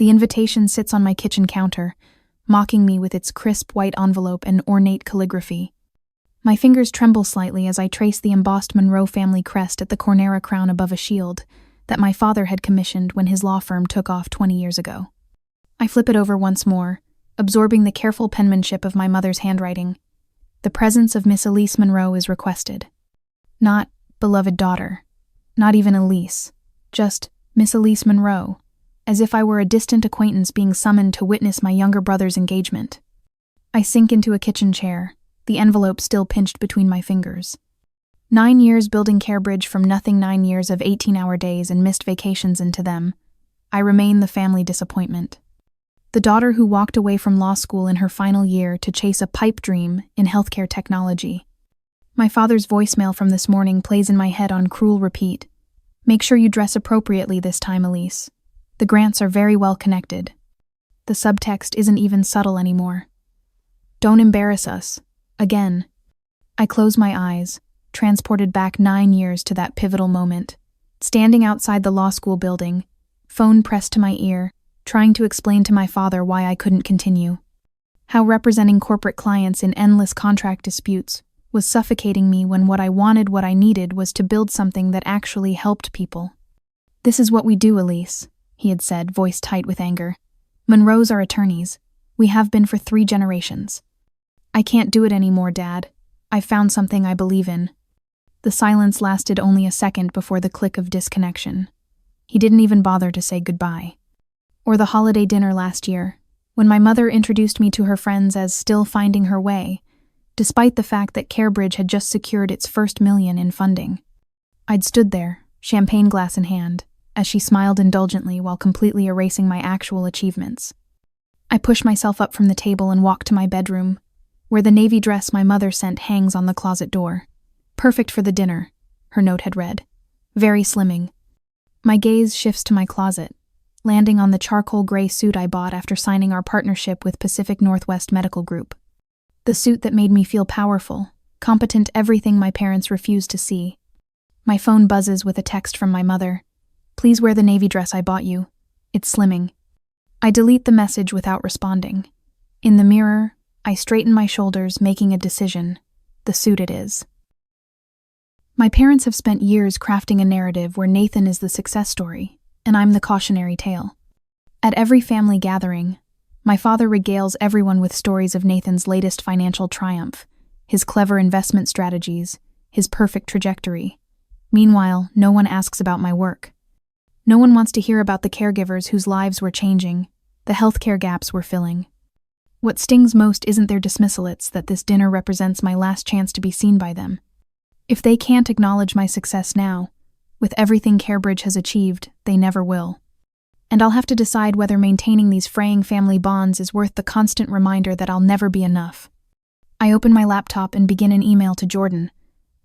The invitation sits on my kitchen counter, mocking me with its crisp white envelope and ornate calligraphy. My fingers tremble slightly as I trace the embossed Monroe family crest at the Cornera crown above a shield that my father had commissioned when his law firm took off 20 years ago. I flip it over once more, absorbing the careful penmanship of my mother's handwriting. The presence of Miss Elise Monroe is requested. Not beloved daughter, not even Elise, just Miss Elise Monroe, as if I were a distant acquaintance being summoned to witness my younger brother's engagement. I sink into a kitchen chair, the envelope still pinched between my fingers. 9 years building Carebridge from nothing, 9 years of 18-hour days and missed vacations into them. I remain the family disappointment. The daughter who walked away from law school in her final year to chase a pipe dream in healthcare technology. My father's voicemail from this morning plays in my head on cruel repeat. Make sure you dress appropriately this time, Elise. The grants are very well connected. The subtext isn't even subtle anymore. Don't embarrass us. Again. I close my eyes, transported back 9 years to that pivotal moment, standing outside the law school building, phone pressed to my ear, trying to explain to my father why I couldn't continue. How representing corporate clients in endless contract disputes was suffocating me when what I needed was to build something that actually helped people. This is what we do, Elise, he had said, voice tight with anger. Monroes are attorneys. We have been for 3 generations. I can't do it anymore, Dad. I've found something I believe in. The silence lasted only a second before the click of disconnection. He didn't even bother to say goodbye. Or the holiday dinner last year, when my mother introduced me to her friends as still finding her way, despite the fact that Carebridge had just secured its first $1 million in funding. I'd stood there, champagne glass in hand, as she smiled indulgently while completely erasing my actual achievements. I pushed myself up from the table and walked to my bedroom, where the navy dress my mother sent hangs on the closet door. Perfect for the dinner, her note had read. Very slimming. My gaze shifts to my closet, landing on the charcoal gray suit I bought after signing our partnership with Pacific Northwest Medical Group. The suit that made me feel powerful, competent, everything my parents refused to see. My phone buzzes with a text from my mother. Please wear the navy dress I bought you. It's slimming. I delete the message without responding. In the mirror, I straighten my shoulders, making a decision. The suit it is. My parents have spent years crafting a narrative where Nathan is the success story, and I'm the cautionary tale. At every family gathering, my father regales everyone with stories of Nathan's latest financial triumph, his clever investment strategies, his perfect trajectory. Meanwhile, no one asks about my work. No one wants to hear about the caregivers whose lives were changing, the healthcare gaps we're filling. What stings most isn't their dismissal, it's that this dinner represents my last chance to be seen by them. If they can't acknowledge my success now, with everything Carebridge has achieved, they never will. And I'll have to decide whether maintaining these fraying family bonds is worth the constant reminder that I'll never be enough. I open my laptop and begin an email to Jordan,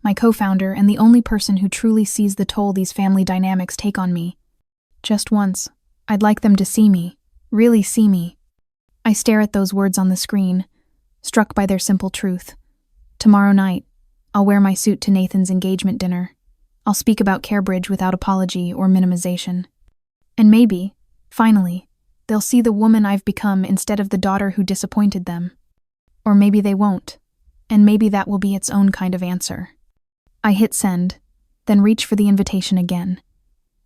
my co-founder and the only person who truly sees the toll these family dynamics take on me. Just once, I'd like them to see me, really see me. I stare at those words on the screen, struck by their simple truth. Tomorrow night, I'll wear my suit to Nathan's engagement dinner. I'll speak about Carebridge without apology or minimization. And maybe, finally, they'll see the woman I've become instead of the daughter who disappointed them. Or maybe they won't, and maybe that will be its own kind of answer. I hit send, then reach for the invitation again.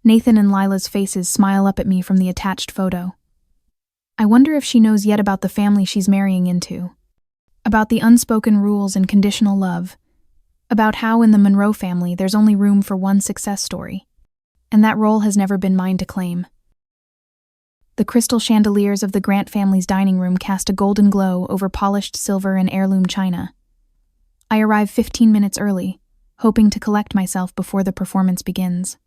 Nathan and Lila's faces smile up at me from the attached photo. I wonder if she knows yet about the family she's marrying into. About the unspoken rules and conditional love. About how in the Monroe family there's only room for one success story. And that role has never been mine to claim. The crystal chandeliers of the Grant family's dining room cast a golden glow over polished silver and heirloom china. I arrive 15 minutes early, hoping to collect myself before the performance begins.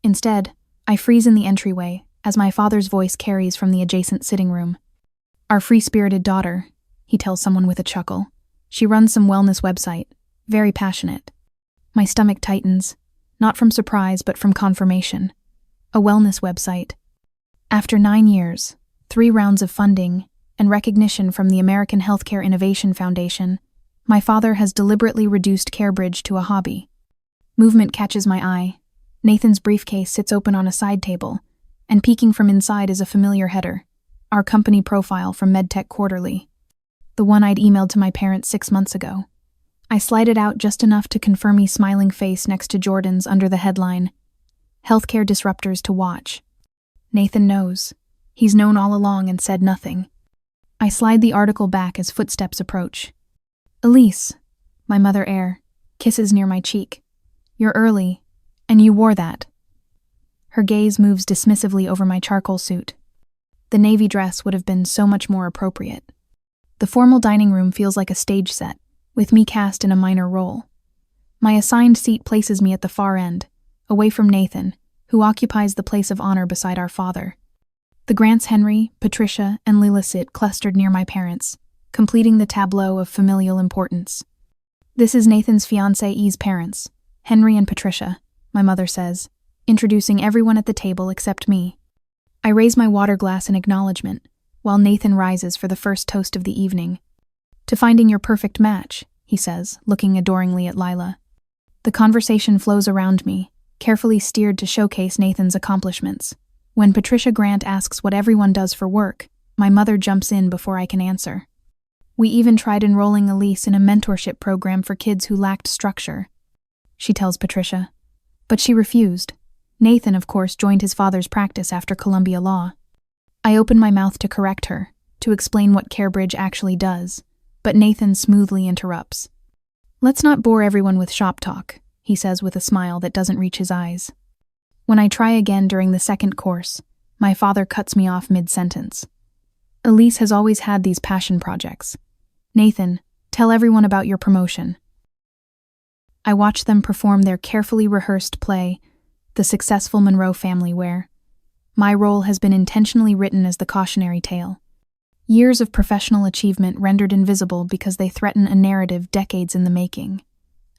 Instead, I freeze in the entryway as my father's voice carries from the adjacent sitting room. Our free-spirited daughter, he tells someone with a chuckle. She runs some wellness website, very passionate. My stomach tightens, not from surprise but from confirmation. A wellness website. After 9 years, 3 rounds of funding, and recognition from the American Healthcare Innovation Foundation, my father has deliberately reduced Carebridge to a hobby. Movement catches my eye. Nathan's briefcase sits open on a side table, and peeking from inside is a familiar header, our company profile from MedTech Quarterly, the one I'd emailed to my parents 6 months ago. I slide it out just enough to confirm me smiling face next to Jordan's under the headline, Healthcare Disruptors to Watch. Nathan knows. He's known all along and said nothing. I slide the article back as footsteps approach. Elise, my mother Air, kisses near my cheek. You're early, and you wore that. Her gaze moves dismissively over my charcoal suit. The navy dress would have been so much more appropriate. The formal dining room feels like a stage set, with me cast in a minor role. My assigned seat places me at the far end, away from Nathan, who occupies the place of honor beside our father. The Grants Henry, Patricia, and Lila sit clustered near my parents, completing the tableau of familial importance. This is Nathan's fiancée's parents, Henry and Patricia, my mother says, introducing everyone at the table except me. I raise my water glass in acknowledgement, while Nathan rises for the first toast of the evening. To finding your perfect match, he says, looking adoringly at Lila. The conversation flows around me, carefully steered to showcase Nathan's accomplishments. When Patricia Grant asks what everyone does for work, my mother jumps in before I can answer. We even tried enrolling Elise in a mentorship program for kids who lacked structure, she tells Patricia. But she refused. Nathan, of course, joined his father's practice after Columbia Law. I open my mouth to correct her, to explain what CareBridge actually does, but Nathan smoothly interrupts. Let's not bore everyone with shop talk, he says with a smile that doesn't reach his eyes. When I try again during the second course, my father cuts me off mid-sentence. Elise has always had these passion projects. Nathan, tell everyone about your promotion. I watch them perform their carefully rehearsed play, The Successful Monroe Family, where my role has been intentionally written as the cautionary tale. Years of professional achievement rendered invisible because they threaten a narrative decades in the making.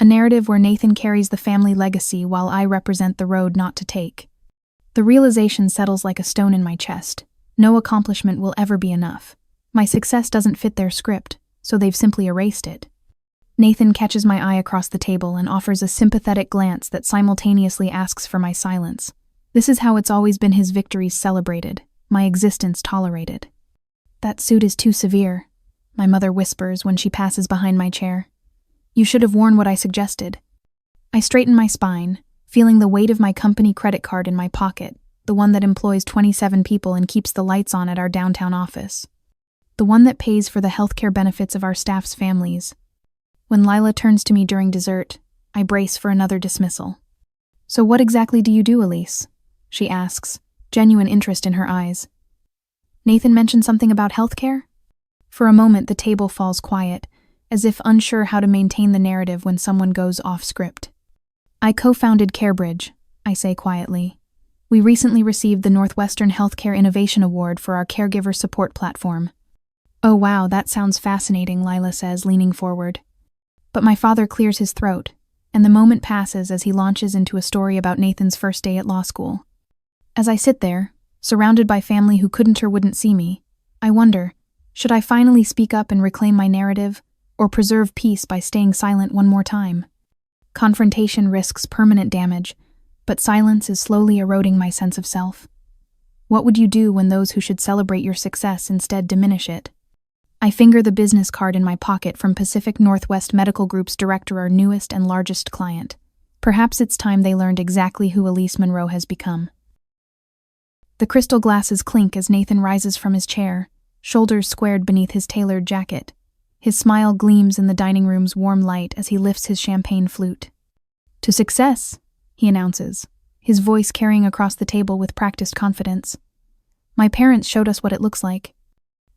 A narrative where Nathan carries the family legacy while I represent the road not to take. The realization settles like a stone in my chest. No accomplishment will ever be enough. My success doesn't fit their script, so they've simply erased it. Nathan catches my eye across the table and offers a sympathetic glance that simultaneously asks for my silence. This is how it's always been his victories celebrated, my existence tolerated. That suit is too severe, my mother whispers when she passes behind my chair. You should have worn what I suggested. I straighten my spine, feeling the weight of my company credit card in my pocket, the one that employs 27 people and keeps the lights on at our downtown office. The one that pays for the healthcare benefits of our staff's families. When Lila turns to me during dessert, I brace for another dismissal. So what exactly do you do, Elise? She asks, genuine interest in her eyes. Nathan mentioned something about healthcare? For a moment, the table falls quiet, as if unsure how to maintain the narrative when someone goes off script. I co-founded CareBridge, I say quietly. We recently received the Northwestern Healthcare Innovation Award for our caregiver support platform. Oh wow, that sounds fascinating, Lila says, leaning forward. But my father clears his throat, and the moment passes as he launches into a story about Nathan's first day at law school. As I sit there, surrounded by family who couldn't or wouldn't see me, I wonder, should I finally speak up and reclaim my narrative, or preserve peace by staying silent one more time? Confrontation risks permanent damage, but silence is slowly eroding my sense of self. What would you do when those who should celebrate your success instead diminish it? I finger the business card in my pocket from Pacific Northwest Medical Group's director, our newest and largest client. Perhaps it's time they learned exactly who Elise Monroe has become. The crystal glasses clink as Nathan rises from his chair, shoulders squared beneath his tailored jacket. His smile gleams in the dining room's warm light as he lifts his champagne flute. To success, he announces, his voice carrying across the table with practiced confidence. My parents showed us what it looks like.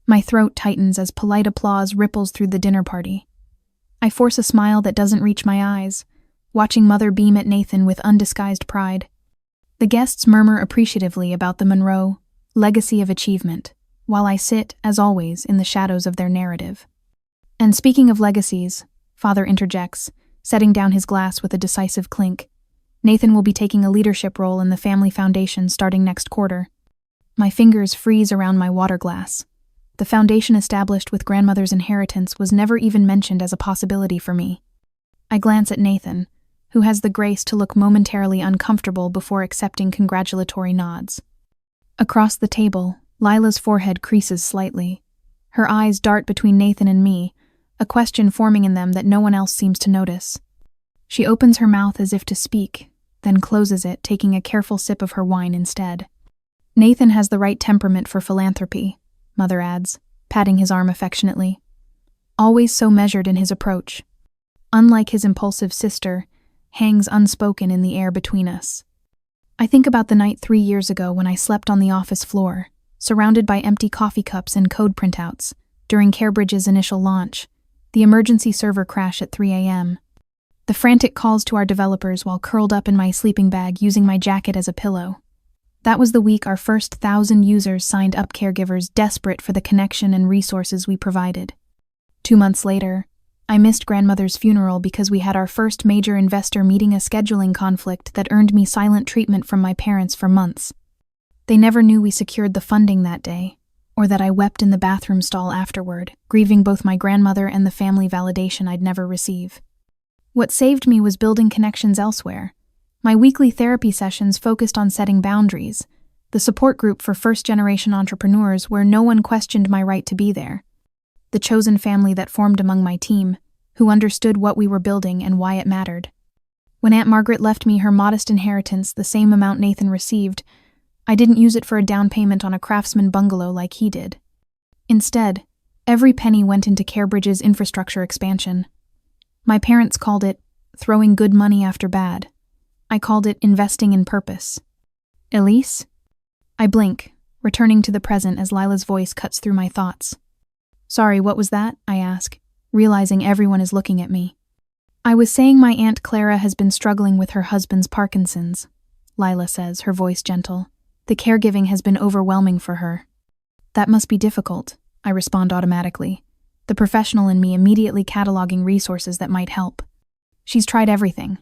My throat tightens as polite applause ripples through the dinner party. I force a smile that doesn't reach my eyes, watching Mother beam at Nathan with undisguised pride. The guests murmur appreciatively about the Monroe legacy of achievement, while I sit, as always, in the shadows of their narrative. And speaking of legacies, Father interjects, setting down his glass with a decisive clink. Nathan will be taking a leadership role in the family foundation starting next quarter. My fingers freeze around my water glass. The foundation established with grandmother's inheritance was never even mentioned as a possibility for me. I glance at Nathan, who has the grace to look momentarily uncomfortable before accepting congratulatory nods. Across the table, Lila's forehead creases slightly. Her eyes dart between Nathan and me, a question forming in them that no one else seems to notice. She opens her mouth as if to speak, then closes it, taking a careful sip of her wine instead. Nathan has the right temperament for philanthropy, Mother adds, patting his arm affectionately. Always so measured in his approach. Unlike his impulsive sister, hangs unspoken in the air between us. I think about the night 3 years ago when I slept on the office floor, surrounded by empty coffee cups and code printouts, during CareBridge's initial launch, the emergency server crash at 3 a.m., the frantic calls to our developers while curled up in my sleeping bag using my jacket as a pillow. That was the week our first 1,000 users signed up, caregivers desperate for the connection and resources we provided. 2 months later, I missed grandmother's funeral because we had our first major investor meeting, a scheduling conflict that earned me silent treatment from my parents for months. They never knew we secured the funding that day, or that I wept in the bathroom stall afterward, grieving both my grandmother and the family validation I'd never receive. What saved me was building connections elsewhere. My weekly therapy sessions focused on setting boundaries, the support group for first-generation entrepreneurs where no one questioned my right to be there, the chosen family that formed among my team, who understood what we were building and why it mattered. When Aunt Margaret left me her modest inheritance, the same amount Nathan received, I didn't use it for a down payment on a craftsman bungalow like he did. Instead, every penny went into CareBridge's infrastructure expansion. My parents called it throwing good money after bad. I called it investing in purpose. Elise? I blink, returning to the present as Lila's voice cuts through my thoughts. Sorry, what was that? I ask, realizing everyone is looking at me. I was saying my Aunt Clara has been struggling with her husband's Parkinson's, Lila says, her voice gentle. The caregiving has been overwhelming for her. That must be difficult, I respond automatically, the professional in me immediately cataloging resources that might help. She's tried everything,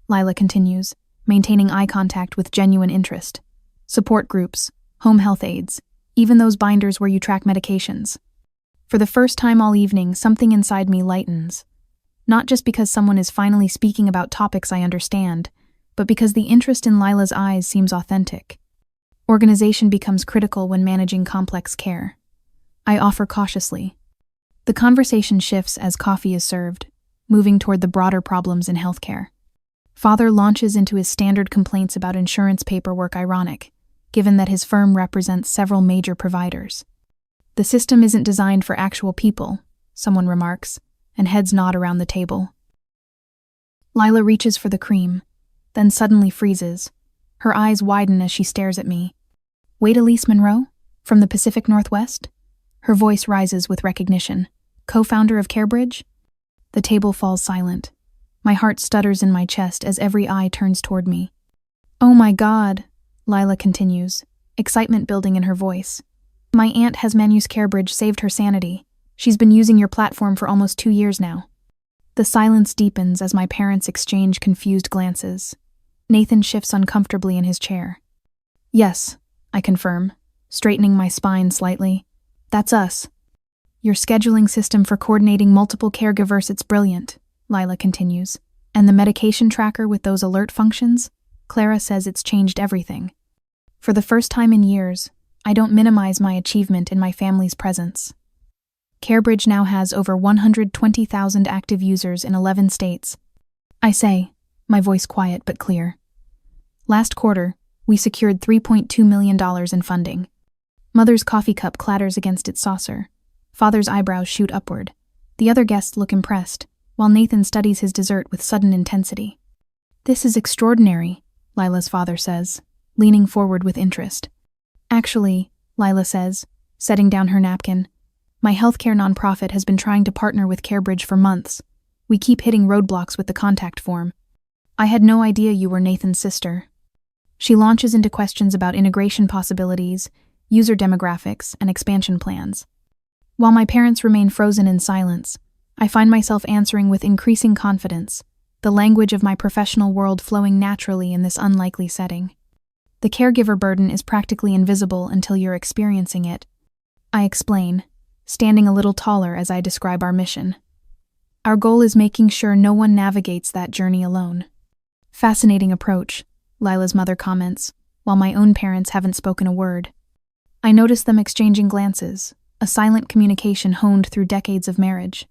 Lila continues, maintaining eye contact with genuine interest. Support groups, home health aides, even those binders where you track medications. For the first time all evening, something inside me lightens. Not just because someone is finally speaking about topics I understand, but because the interest in Lila's eyes seems authentic. Organization becomes critical when managing complex care. I offer cautiously. The conversation shifts as coffee is served, moving toward the broader problems in healthcare. Father launches into his standard complaints about insurance paperwork, ironic, given that his firm represents several major providers. The system isn't designed for actual people, someone remarks, and heads nod around the table. Lila reaches for the cream, then suddenly freezes. Her eyes widen as she stares at me. Wait, Elise Monroe? From the Pacific Northwest? Her voice rises with recognition. Co-founder of CareBridge? The table falls silent. My heart stutters in my chest as every eye turns toward me. Oh my God, Lila continues, excitement building in her voice. My aunt has manused CareBridge saved her sanity. She's been using your platform for almost 2 years now. The silence deepens as my parents exchange confused glances. Nathan shifts uncomfortably in his chair. Yes, I confirm, straightening my spine slightly. That's us. Your scheduling system for coordinating multiple caregivers, it's brilliant, Lila continues. And the medication tracker with those alert functions? Clara says it's changed everything. For the first time in years, I don't minimize my achievement in my family's presence. CareBridge now has over 120,000 active users in 11 states. I say, my voice quiet but clear. Last quarter, we secured $3.2 million in funding. Mother's coffee cup clatters against its saucer. Father's eyebrows shoot upward. The other guests look impressed, while Nathan studies his dessert with sudden intensity. This is extraordinary, Lila's father says, leaning forward with interest. Actually, Lila says, setting down her napkin, my healthcare nonprofit has been trying to partner with CareBridge for months. We keep hitting roadblocks with the contact form. I had no idea you were Nathan's sister. She launches into questions about integration possibilities, user demographics, and expansion plans. While my parents remain frozen in silence, I find myself answering with increasing confidence, the language of my professional world flowing naturally in this unlikely setting. The caregiver burden is practically invisible until you're experiencing it. I explain, standing a little taller as I describe our mission. Our goal is making sure no one navigates that journey alone. Fascinating approach, Lila's mother comments, while my own parents haven't spoken a word. I notice them exchanging glances, a silent communication honed through decades of marriage.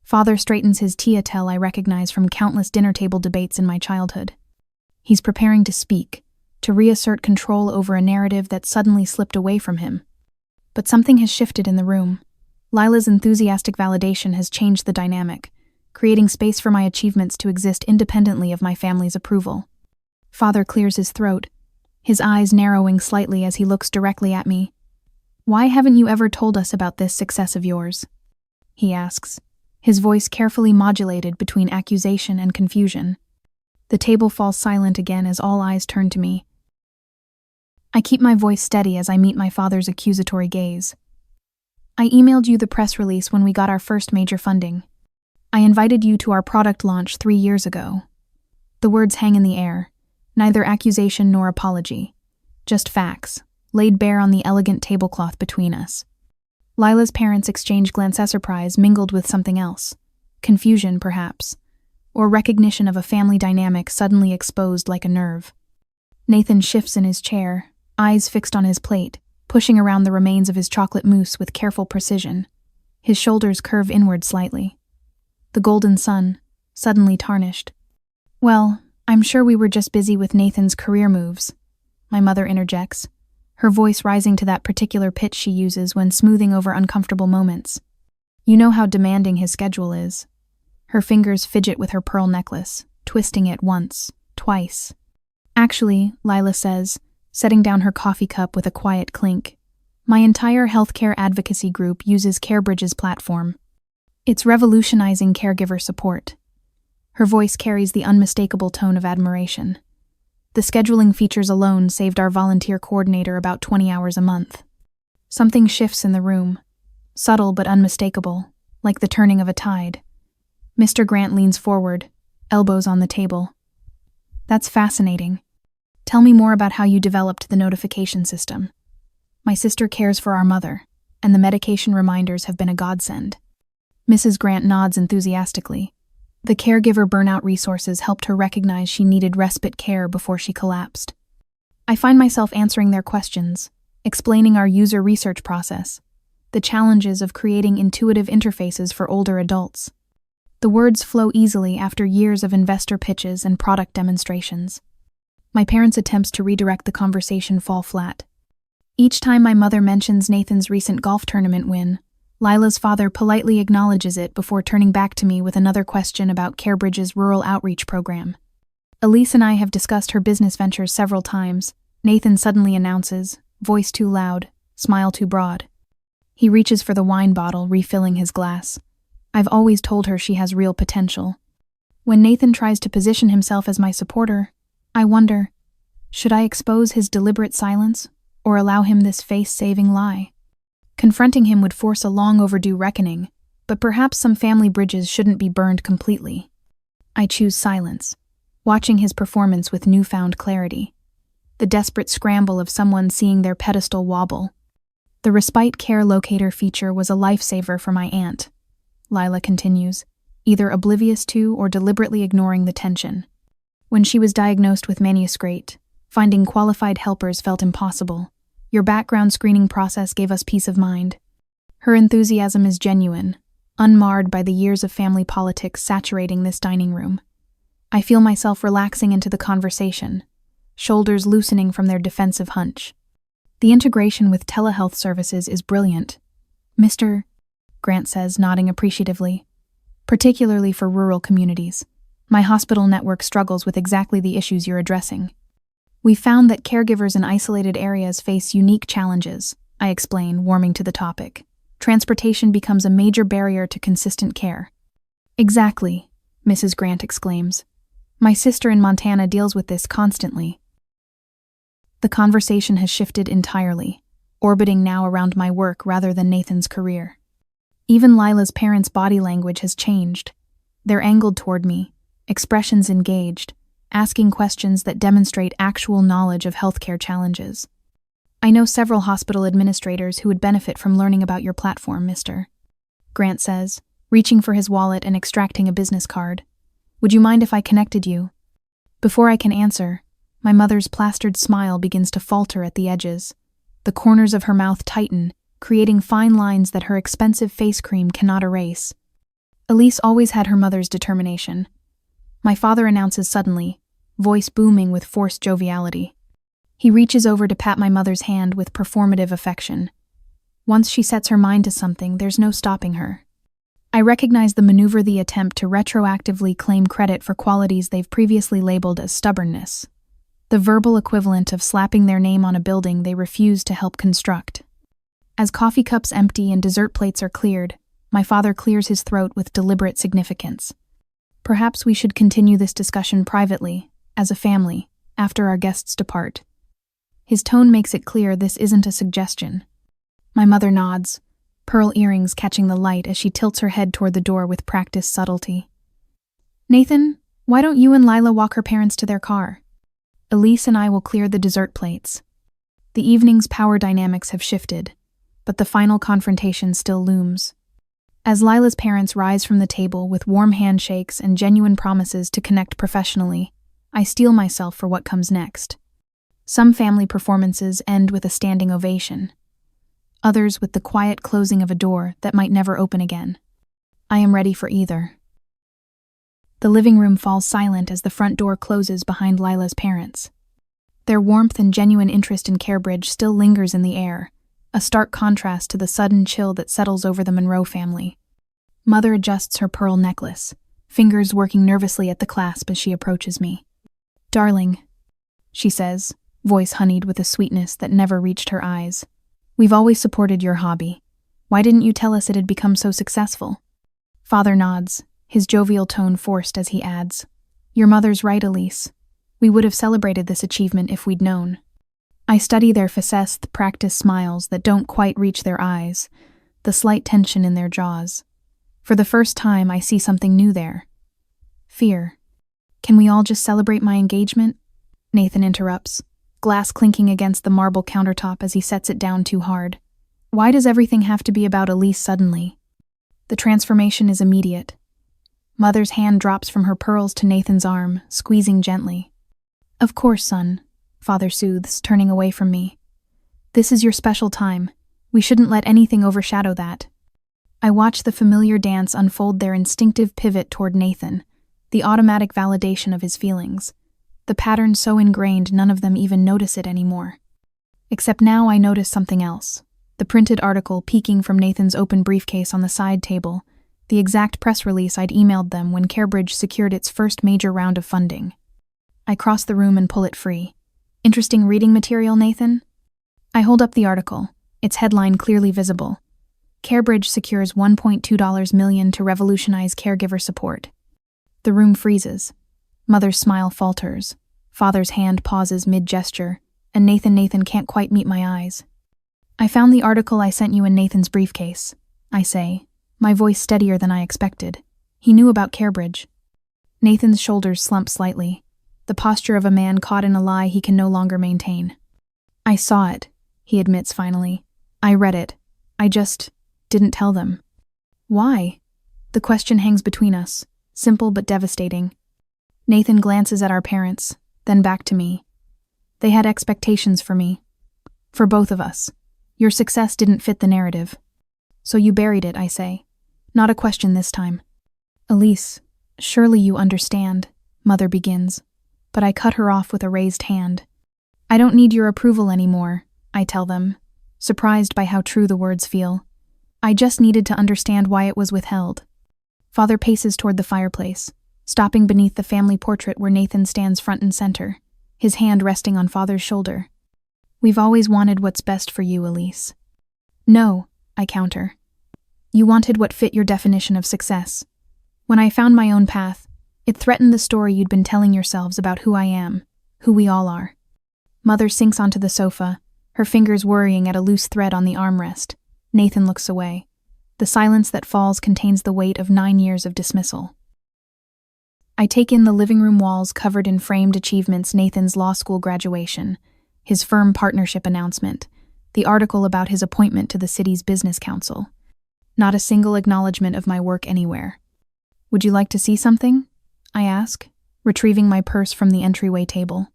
Father straightens his tea-towel I recognize from countless dinner table debates in my childhood. He's preparing to speak, to reassert control over a narrative that suddenly slipped away from him. But something has shifted in the room. Lila's enthusiastic validation has changed the dynamic, creating space for my achievements to exist independently of my family's approval. Father clears his throat, his eyes narrowing slightly as he looks directly at me. "Why haven't you ever told us about this success of yours?" he asks, his voice carefully modulated between accusation and confusion. The table falls silent again as all eyes turn to me. I keep my voice steady as I meet my father's accusatory gaze. "I emailed you the press release when we got our first major funding. I invited you to our product launch 3 years ago." The words hang in the air, neither accusation nor apology, just facts, laid bare on the elegant tablecloth between us. Lila's parents exchange glances, surprise mingled with something else, confusion perhaps, or recognition of a family dynamic suddenly exposed like a nerve. Nathan shifts in his chair, eyes fixed on his plate, pushing around the remains of his chocolate mousse with careful precision. His shoulders curve inward slightly. The golden sun, suddenly tarnished. "Well, I'm sure we were just busy with Nathan's career moves," my mother interjects, her voice rising to that particular pitch she uses when smoothing over uncomfortable moments. "You know how demanding his schedule is." Her fingers fidget with her pearl necklace, twisting it once, twice. "Actually," Lila says, setting down her coffee cup with a quiet clink, "my entire healthcare advocacy group uses CareBridge's platform. It's revolutionizing caregiver support." Her voice carries the unmistakable tone of admiration. "The scheduling features alone saved our volunteer coordinator about 20 hours a month." Something shifts in the room, subtle but unmistakable, like the turning of a tide. Mr. Grant leans forward, elbows on the table. "That's fascinating. Tell me more about how you developed the notification system." "My sister cares for our mother, and the medication reminders have been a godsend." Mrs. Grant nods enthusiastically. The caregiver burnout resources helped her recognize she needed respite care before she collapsed. I find myself answering their questions, explaining our user research process, the challenges of creating intuitive interfaces for older adults. The words flow easily after years of investor pitches and product demonstrations. My parents' attempts to redirect the conversation fall flat. Each time my mother mentions Nathan's recent golf tournament win, Lila's father politely acknowledges it before turning back to me with another question about CareBridge's rural outreach program. "Elise and I have discussed her business ventures several times," Nathan suddenly announces, voice too loud, smile too broad. He reaches for the wine bottle, refilling his glass. "I've always told her she has real potential." When Nathan tries to position himself as my supporter, I wonder, should I expose his deliberate silence or allow him this face-saving lie? Confronting him would force a long-overdue reckoning, but perhaps some family bridges shouldn't be burned completely. I choose silence, watching his performance with newfound clarity. The desperate scramble of someone seeing their pedestal wobble. The respite care locator feature was a lifesaver for my aunt, Lila continues, either oblivious to or deliberately ignoring the tension. When she was diagnosed with manuscript, finding qualified helpers felt impossible. Your background screening process gave us peace of mind. Her enthusiasm is genuine, unmarred by the years of family politics saturating this dining room. I feel myself relaxing into the conversation, shoulders loosening from their defensive hunch. The integration with telehealth services is brilliant, Mr. Grant says, nodding appreciatively. "Particularly for rural communities. My hospital network struggles with exactly the issues you're addressing. We found that caregivers in isolated areas face unique challenges," I explain, warming to the topic. "Transportation becomes a major barrier to consistent care." "Exactly," Mrs. Grant exclaims. "My sister in Montana deals with this constantly." The conversation has shifted entirely, orbiting now around my work rather than Nathan's career. Even Lila's parents' body language has changed. They're angled toward me, expressions engaged, asking questions that demonstrate actual knowledge of healthcare challenges. "I know several hospital administrators who would benefit from learning about your platform, Mr. Grant says, reaching for his wallet and extracting a business card. "Would you mind if I connected you?" Before I can answer, my mother's plastered smile begins to falter at the edges. The corners of her mouth tighten, creating fine lines that her expensive face cream cannot erase. Elise always had her mother's determination. My father announces suddenly, voice booming with forced joviality. He reaches over to pat my mother's hand with performative affection. Once she sets her mind to something, there's no stopping her. I recognize the maneuver, the attempt to retroactively claim credit for qualities they've previously labeled as stubbornness. The verbal equivalent of slapping their name on a building they refuse to help construct. As coffee cups empty and dessert plates are cleared, my father clears his throat with deliberate significance. Perhaps we should continue this discussion privately, as a family, after our guests depart. His tone makes it clear this isn't a suggestion. My mother nods, pearl earrings catching the light as she tilts her head toward the door with practiced subtlety. Nathan, why don't you and Lila walk her parents to their car? Elise and I will clear the dessert plates. The evening's power dynamics have shifted, but the final confrontation still looms. As Lila's parents rise from the table with warm handshakes and genuine promises to connect professionally, I steel myself for what comes next. Some family performances end with a standing ovation. Others with the quiet closing of a door that might never open again. I am ready for either. The living room falls silent as the front door closes behind Lila's parents. Their warmth and genuine interest in Cambridge still lingers in the air, a stark contrast to the sudden chill that settles over the Monroe family. Mother adjusts her pearl necklace, fingers working nervously at the clasp as she approaches me. Darling, she says, voice honeyed with a sweetness that never reached her eyes. We've always supported your hobby. Why didn't you tell us it had become so successful? Father nods, his jovial tone forced as he adds, Your mother's right, Elise. We would have celebrated this achievement if we'd known. I study their facetted, practiced smiles that don't quite reach their eyes, the slight tension in their jaws. For the first time, I see something new there. Fear. Can we all just celebrate my engagement? Nathan interrupts, glass clinking against the marble countertop as he sets it down too hard. Why does everything have to be about Elise suddenly? The transformation is immediate. Mother's hand drops from her pearls to Nathan's arm, squeezing gently. Of course, son, Father soothes, turning away from me. This is your special time. We shouldn't let anything overshadow that. I watch the familiar dance unfold, their instinctive pivot toward Nathan, the automatic validation of his feelings. The pattern so ingrained none of them even notice it anymore. Except now I notice something else. The printed article peeking from Nathan's open briefcase on the side table, the exact press release I'd emailed them when Cambridge secured its first major round of funding. I cross the room and pull it free. Interesting reading material, Nathan? I hold up the article, its headline clearly visible. Cambridge secures $1.2 million to revolutionize caregiver support. The room freezes. Mother's smile falters. Father's hand pauses mid-gesture, and Nathan can't quite meet my eyes. I found the article I sent you in Nathan's briefcase, I say, my voice steadier than I expected. He knew about Cambridge. Nathan's shoulders slump slightly, the posture of a man caught in a lie he can no longer maintain. I saw it, he admits finally. I read it. I just didn't tell them. Why? The question hangs between us, simple but devastating. Nathan glances at our parents, then back to me. They had expectations for me. For both of us. Your success didn't fit the narrative. So you buried it, I say. Not a question this time. Elise, surely you understand, Mother begins. But I cut her off with a raised hand. I don't need your approval anymore, I tell them, surprised by how true the words feel. I just needed to understand why it was withheld. Father paces toward the fireplace, stopping beneath the family portrait where Nathan stands front and center, his hand resting on Father's shoulder. We've always wanted what's best for you, Elise. No, I counter. You wanted what fit your definition of success. When I found my own path, it threatened the story you'd been telling yourselves about who I am, who we all are. Mother sinks onto the sofa, her fingers worrying at a loose thread on the armrest. Nathan looks away. The silence that falls contains the weight of 9 years of dismissal. I take in the living room walls covered in framed achievements, Nathan's law school graduation, his firm partnership announcement, the article about his appointment to the city's business council. Not a single acknowledgement of my work anywhere. Would you like to see something? I ask, retrieving my purse from the entryway table.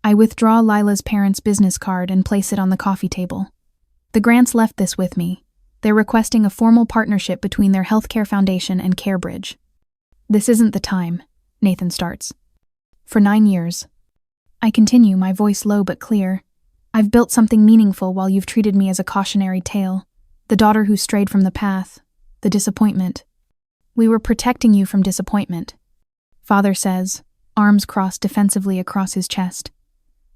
I withdraw Lila's parents' business card and place it on the coffee table. The Grants left this with me. They're requesting a formal partnership between their healthcare foundation and CareBridge. This isn't the time, Nathan starts. For 9 years. I continue, my voice low but clear. I've built something meaningful while you've treated me as a cautionary tale. The daughter who strayed from the path. The disappointment. We were protecting you from disappointment. Father says, arms crossed defensively across his chest.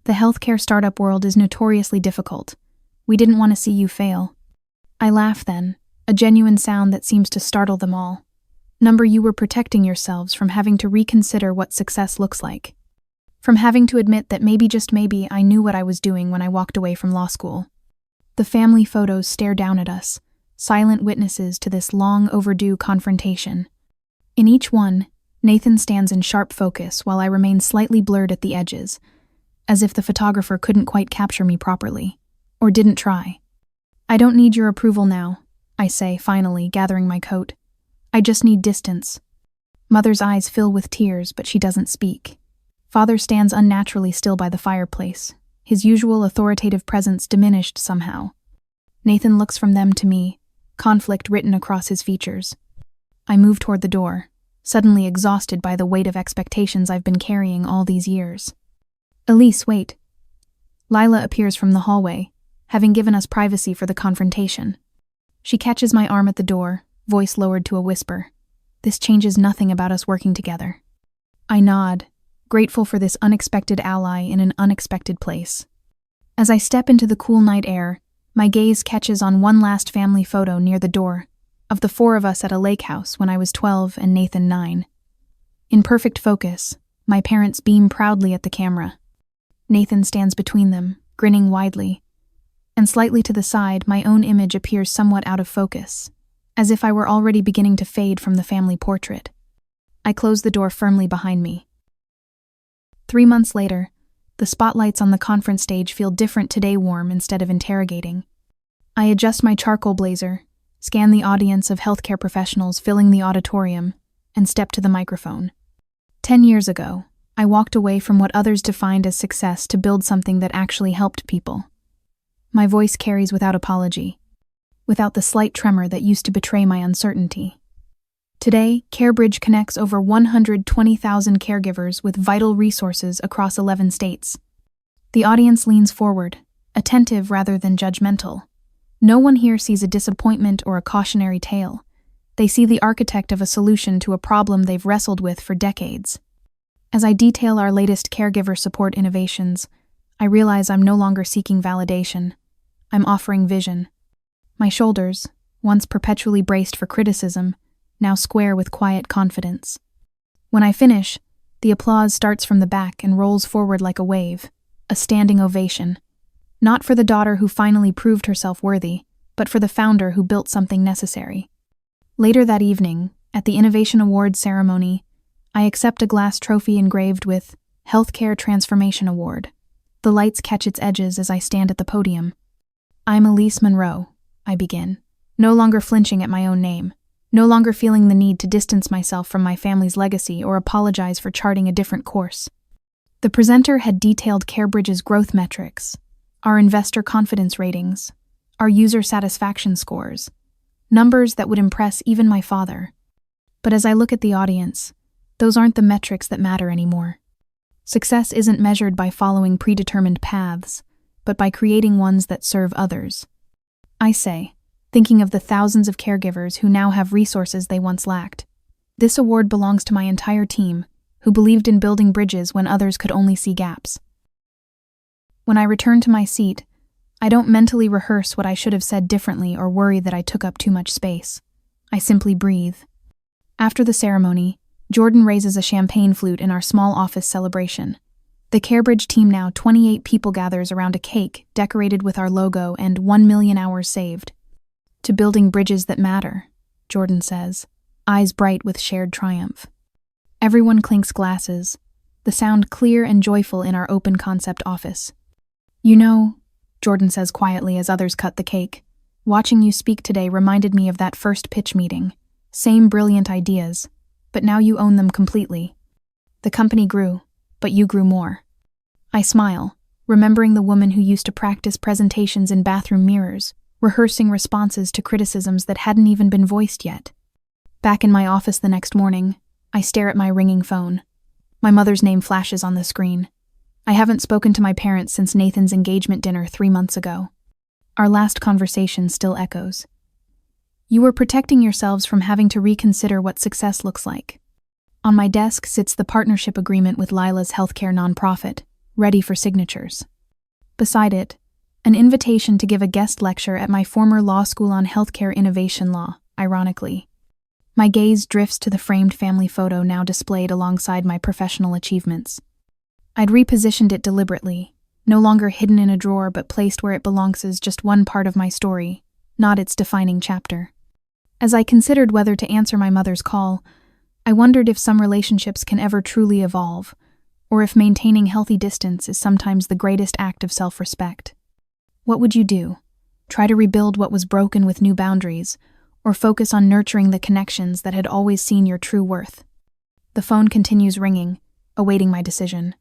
The healthcare startup world is notoriously difficult. We didn't want to see you fail. I laugh then, a genuine sound that seems to startle them all. Number, you were protecting yourselves from having to reconsider what success looks like. From having to admit that maybe, just maybe, I knew what I was doing when I walked away from law school. The family photos stare down at us, silent witnesses to this long overdue confrontation. In each one, Nathan stands in sharp focus while I remain slightly blurred at the edges, as if the photographer couldn't quite capture me properly, or didn't try. I don't need your approval now, I say, finally, gathering my coat. I just need distance. Mother's eyes fill with tears, but she doesn't speak. Father stands unnaturally still by the fireplace, his usual authoritative presence diminished somehow. Nathan looks from them to me, conflict written across his features. I move toward the door, suddenly exhausted by the weight of expectations I've been carrying all these years. Elise, wait. Lila appears from the hallway, having given us privacy for the confrontation. She catches my arm at the door, voice lowered to a whisper. This changes nothing about us working together. I nod, grateful for this unexpected ally in an unexpected place. As I step into the cool night air, my gaze catches on one last family photo near the door, of the 4 of us at a lake house when I was 12 and Nathan 9. In perfect focus, my parents beam proudly at the camera. Nathan stands between them, grinning widely, and slightly to the side, my own image appears somewhat out of focus, as if I were already beginning to fade from the family portrait. I close the door firmly behind me. 3 months later, the spotlights on the conference stage feel different today, warm instead of interrogating. I adjust my charcoal blazer, scan the audience of healthcare professionals filling the auditorium, and step to the microphone. 10 years ago, I walked away from what others defined as success to build something that actually helped people. My voice carries without apology, without the slight tremor that used to betray my uncertainty. Today, CareBridge connects over 120,000 caregivers with vital resources across 11 states. The audience leans forward, attentive rather than judgmental. No one here sees a disappointment or a cautionary tale. They see the architect of a solution to a problem they've wrestled with for decades. As I detail our latest caregiver support innovations, I realize I'm no longer seeking validation. I'm offering vision. My shoulders, once perpetually braced for criticism, now square with quiet confidence. When I finish, the applause starts from the back and rolls forward like a wave, a standing ovation. Not for the daughter who finally proved herself worthy, but for the founder who built something necessary. Later that evening, at the Innovation Awards ceremony, I accept a glass trophy engraved with Healthcare Transformation Award. The lights catch its edges as I stand at the podium. I'm Elise Monroe, I begin, no longer flinching at my own name, no longer feeling the need to distance myself from my family's legacy or apologize for charting a different course. The presenter had detailed CareBridge's growth metrics, our investor confidence ratings, our user satisfaction scores, numbers that would impress even my father. But as I look at the audience, those aren't the metrics that matter anymore. Success isn't measured by following predetermined paths, but by creating ones that serve others. I say, thinking of the thousands of caregivers who now have resources they once lacked. This award belongs to my entire team, who believed in building bridges when others could only see gaps. When I return to my seat, I don't mentally rehearse what I should have said differently or worry that I took up too much space. I simply breathe. After the ceremony, Jordan raises a champagne flute in our small office celebration. The CareBridge team, now 28 people, gathers around a cake decorated with our logo and 1 million hours saved. To building bridges that matter, Jordan says, eyes bright with shared triumph. Everyone clinks glasses, the sound clear and joyful in our open concept office. You know, Jordan says quietly as others cut the cake, watching you speak today reminded me of that first pitch meeting. Same brilliant ideas, but now you own them completely. The company grew, but you grew more. I smile, remembering the woman who used to practice presentations in bathroom mirrors, rehearsing responses to criticisms that hadn't even been voiced yet. Back in my office the next morning, I stare at my ringing phone. My mother's name flashes on the screen. I haven't spoken to my parents since Nathan's engagement dinner 3 months ago. Our last conversation still echoes. You were protecting yourselves from having to reconsider what success looks like. On my desk sits the partnership agreement with Lila's healthcare nonprofit, ready for signatures. Beside it, an invitation to give a guest lecture at my former law school on healthcare innovation law, ironically. My gaze drifts to the framed family photo now displayed alongside my professional achievements. I'd repositioned it deliberately, no longer hidden in a drawer but placed where it belongs as just one part of my story, not its defining chapter. As I considered whether to answer my mother's call, I wondered if some relationships can ever truly evolve, or if maintaining healthy distance is sometimes the greatest act of self-respect. What would you do? Try to rebuild what was broken with new boundaries, or focus on nurturing the connections that had always seen your true worth? The phone continues ringing, awaiting my decision.